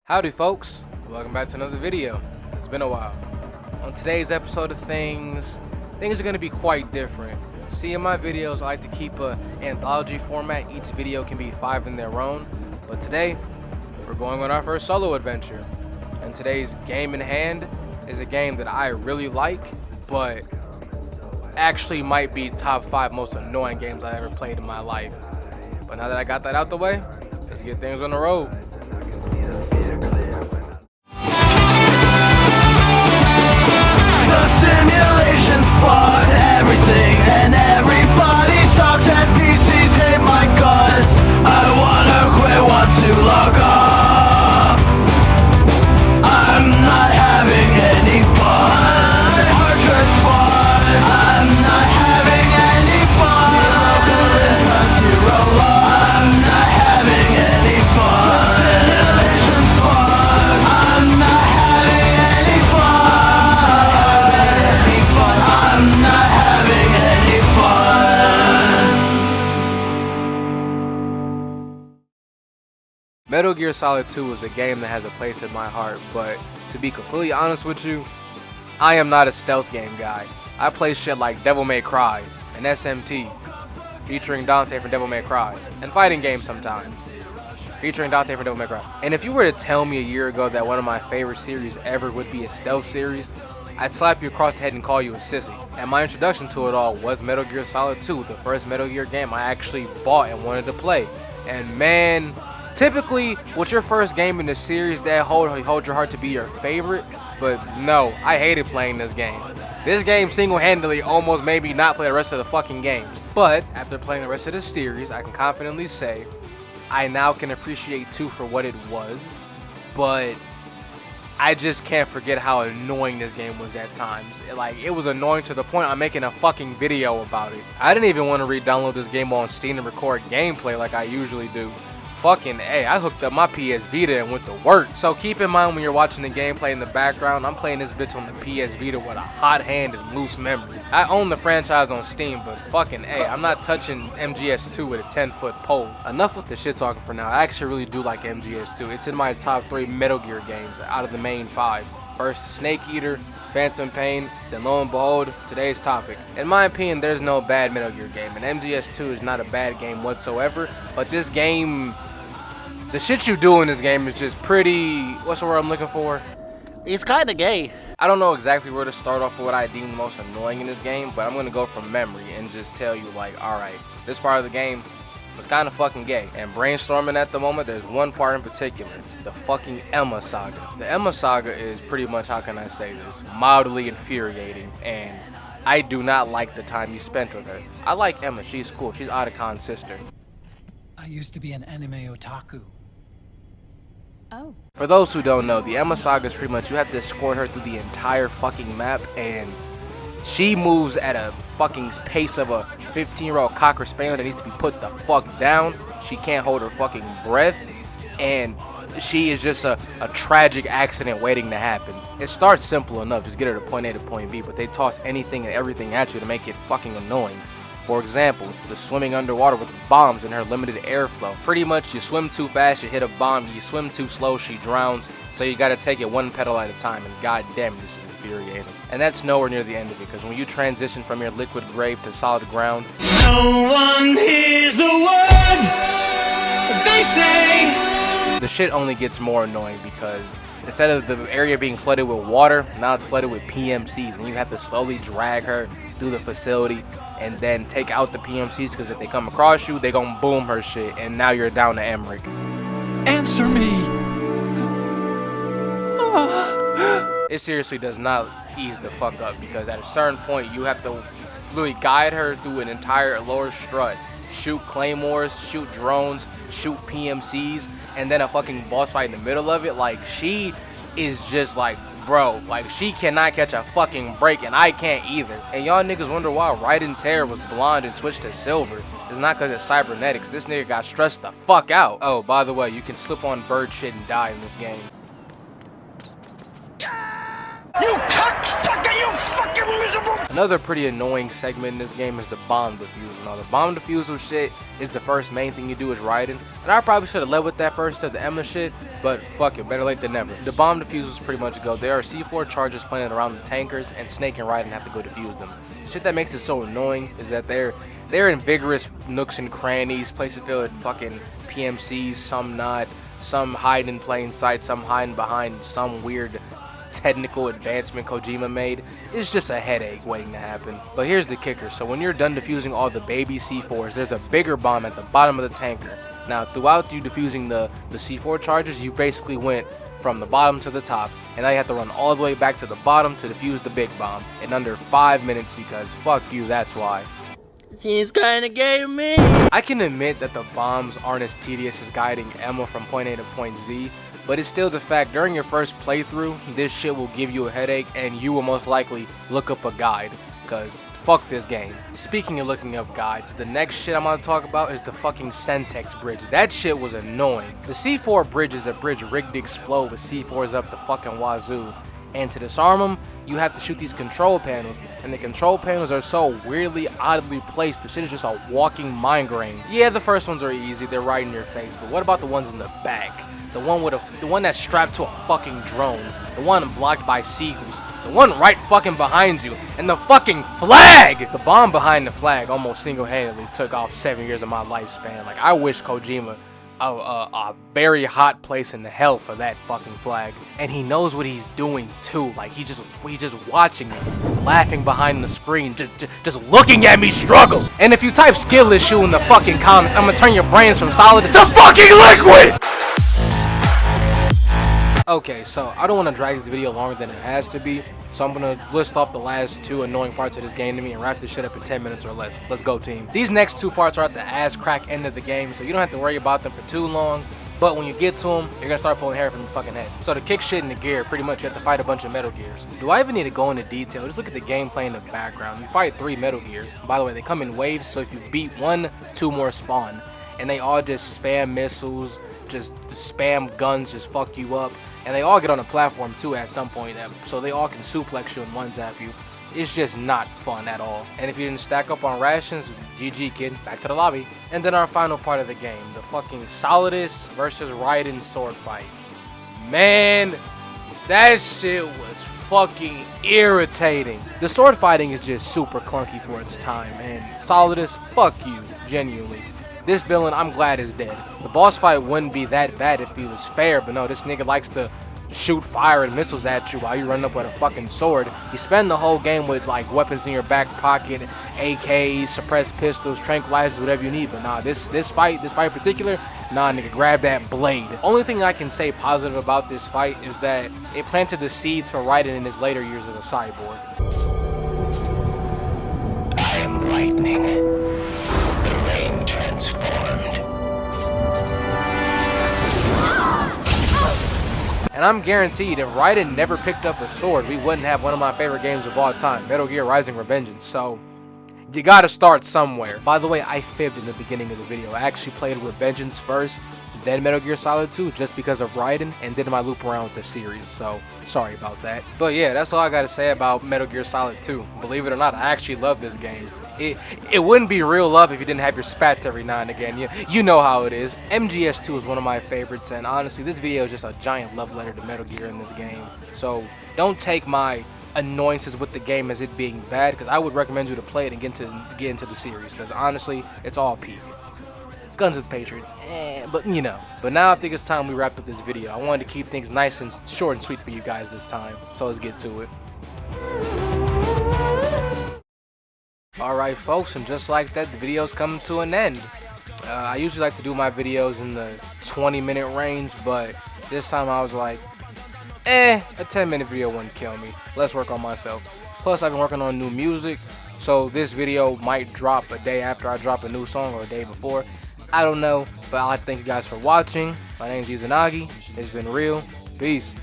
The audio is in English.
Howdy folks, welcome back to another video. It's been a while. On today's episode of things are going to be quite different. See, in my videos I like to keep an anthology format. Each video can be 5 in their own, but today we're going on our first solo adventure. And today's game in hand is a game that I really like, but actually might be top 5 most annoying games I've ever played in my life. But now that I got that out the way, let's get things on the road. Simulations fucked everything and everybody sucks and PCs hate my guts. I wanna quit, want to log off. I'm not having any fun. Hard drive's fun. I'm not having any fun. Charisma 0 love. I'm not having any fun. Simulations fucked. I'm not having any fun. I'm not having any fun. Metal Gear Solid 2 is a game that has a place in my heart, but to be completely honest with you, I am not a stealth game guy. I play shit like Devil May Cry and SMT, featuring Dante from Devil May Cry, and fighting games sometimes, featuring Dante from Devil May Cry. And if you were to tell me a year ago that one of my favorite series ever would be a stealth series, I'd slap you across the head and call you a sissy. And my introduction to it all was Metal Gear Solid 2, the first Metal Gear game I actually bought and wanted to play. And man, typically with your first game in the series, that hold your heart to be your favorite, but no, I hated playing this game. This game single-handedly almost made me not play the rest of the fucking games. But after playing the rest of the series, I can confidently say I now can appreciate 2 for what it was, but I just can't forget how annoying this game was at times. It was annoying to the point I'm making a fucking video about it. I didn't even want to re-download this game on Steam and record gameplay like I usually do. Fucking A, I hooked up my PS Vita and went to work. So keep in mind when you're watching the gameplay in the background, I'm playing this bitch on the PS Vita with a hot hand and loose memory. I own the franchise on Steam, but fucking A, I'm not touching MGS2 with a 10-foot pole. Enough with the shit talking for now. I actually really do like MGS2. It's in my top 3 Metal Gear games out of the main 5. First Snake Eater, Phantom Pain, then lo and behold, today's topic. In my opinion, there's no bad Metal Gear game, and MGS2 is not a bad game whatsoever, but this game, the shit you do in this game is just pretty, what's the word I'm looking for? He's kinda gay. I don't know exactly where to start off with what I deem the most annoying in this game, but I'm gonna go from memory and just tell you alright, this part of the game was kind of fucking gay. And brainstorming at the moment, there's one part in particular, the fucking Emma saga. The Emma saga is pretty much, how can I say this, mildly infuriating, and I do not like the time you spent with her. I like Emma, she's cool, she's Otacon's sister. I used to be an anime otaku. Oh. For those who don't know, the Emma saga is pretty much you have to escort her through the entire fucking map, and she moves at a fucking pace of a 15-year-old cocker spaniel that needs to be put the fuck down. She can't hold her fucking breath, and she is just a tragic accident waiting to happen. It starts simple enough, just get her to point A to point B, but they toss anything and everything at you to make it fucking annoying. For example, the swimming underwater with bombs and her limited airflow. Pretty much you swim too fast, you hit a bomb, you swim too slow, she drowns, so you gotta take it one pedal at a time, and goddamn, this is infuriating. And that's nowhere near the end of it, because when you transition from your liquid grave to solid ground, No one hears the word they say. The shit only gets more annoying because instead of the area being flooded with water, now it's flooded with PMCs, and you have to slowly drag her through the facility and then take out the PMCs, because if they come across you, they gonna boom her shit, and now you're down to Emmerich. Answer me! It seriously does not ease the fuck up, because at a certain point you have to literally guide her through an entire lower strut, shoot claymores, shoot drones, shoot PMCs, and then a fucking boss fight in the middle of it. She is just bro, she cannot catch a fucking break, and I can't either. And y'all niggas wonder why Raiden's hair was blonde and switched to silver. It's not because it's cybernetics. This nigga got stressed the fuck out. Oh, by the way, you can slip on bird shit and die in this game. You cocksucker, you fucking miserable. Another pretty annoying segment in this game is the bomb defusal. Now the bomb defusal shit is the first main thing you do is riding, and I probably should have led with that first to the Emma shit, but fuck it, better late than never. The bomb defusals pretty much go, there are C4 charges planted around the tankers, and Snake and Raiden have to go defuse them. The shit that makes it so annoying is that they're in vigorous nooks and crannies, places filled with fucking PMCs, some not, some hide in plain sight, some hiding behind some weird technical advancement Kojima made. It's just a headache waiting to happen. But here's the kicker. So when you're done defusing all the baby C4s, there's a bigger bomb at the bottom of the tanker. Now throughout you defusing the C4 charges, you basically went from the bottom to the top, and now you have to run all the way back to the bottom to defuse the big bomb in under 5 minutes, because fuck you, that's why. Seems kinda gay to me. I can admit that the bombs aren't as tedious as guiding Emma from point A to point Z, but it's still the fact during your first playthrough, this shit will give you a headache and you will most likely look up a guide, because fuck this game. Speaking of looking up guides, the next shit I'm gonna talk about is the fucking Sentex bridge. That shit was annoying. The C4 bridge is a bridge rigged to explode with C4s up the fucking wazoo. And to disarm them, you have to shoot these control panels, and the control panels are so weirdly, oddly placed. The shit is just a walking migraine. Yeah, the first ones are easy, they're right in your face, but what about the ones in the back? The one that's strapped to a fucking drone, the one blocked by seagulls, the one right fucking behind you, and the fucking flag! The bomb behind the flag almost single-handedly took off 7 years of my lifespan. Like, I wish Kojima a very hot place in the hell for that fucking flag, and he knows what he's doing too. Like he's just watching me, laughing behind the screen, just looking at me struggle. And if you type skill issue in the fucking comments, I'm gonna turn your brains from solid to fucking liquid. Okay, so I don't want to drag this video longer than it has to be, so I'm going to list off the last 2 annoying parts of this game to me and wrap this shit up in 10 minutes or less. Let's go, team. These next 2 parts are at the ass crack end of the game, so you don't have to worry about them for too long, but when you get to them, you're going to start pulling hair from your fucking head. So to kick shit into gear, pretty much you have to fight a bunch of Metal Gears. Do I even need to go into detail? Just look at the gameplay in the background. You fight 3 Metal Gears. By the way, they come in waves, so if you beat 1, 2 more spawn. And they all just spam missiles, just spam guns, just fuck you up. And they all get on a platform too at some point, so they all can suplex you and one-tap you. It's just not fun at all. And if you didn't stack up on rations, GG kid, back to the lobby. And then our final part of the game, the fucking Solidus versus Raiden sword fight. Man, that shit was fucking irritating. The sword fighting is just super clunky for its time, and Solidus, fuck you, genuinely. This villain, I'm glad, is dead. The boss fight wouldn't be that bad if he was fair, but no, this nigga likes to shoot fire and missiles at you while you run up with a fucking sword. You spend the whole game with like weapons in your back pocket, AKs, suppressed pistols, tranquilizers, whatever you need. But nah, this fight in particular, nah nigga, grab that blade. Only thing I can say positive about this fight is that it planted the seeds for Raiden in his later years as a cyborg. I am lightning. The rain transformed. And I'm guaranteed if Raiden never picked up a sword, we wouldn't have one of my favorite games of all time, Metal Gear Rising: Revengeance. So you gotta start somewhere. By the way, I fibbed in the beginning of the video. I actually played Revengeance first, then Metal Gear Solid 2, just because of Raiden, and did my loop around with the series, so sorry about that. But yeah, that's all I gotta say about Metal Gear Solid 2. Believe it or not, I actually love this game. It wouldn't be real love if you didn't have your spats every now and again. You know how it is. MGS2 is one of my favorites, and honestly, this video is just a giant love letter to Metal Gear in this game. So don't take my annoyances with the game as it being bad, because I would recommend you to play it and get into the series, because honestly, it's all peak. Guns of the Patriots, but you know. But now I think it's time we wrapped up this video. I wanted to keep things nice and short and sweet for you guys this time, so let's get to it. Alright folks, and just like that, the video's coming to an end. I usually like to do my videos in the 20-minute range, but this time I was like, a 10-minute video wouldn't kill me. Let's work on myself. Plus, I've been working on new music, so this video might drop a day after I drop a new song or a day before. I don't know, but I'd like to thank you guys for watching. My name's IZANAGI. It's been real. Peace.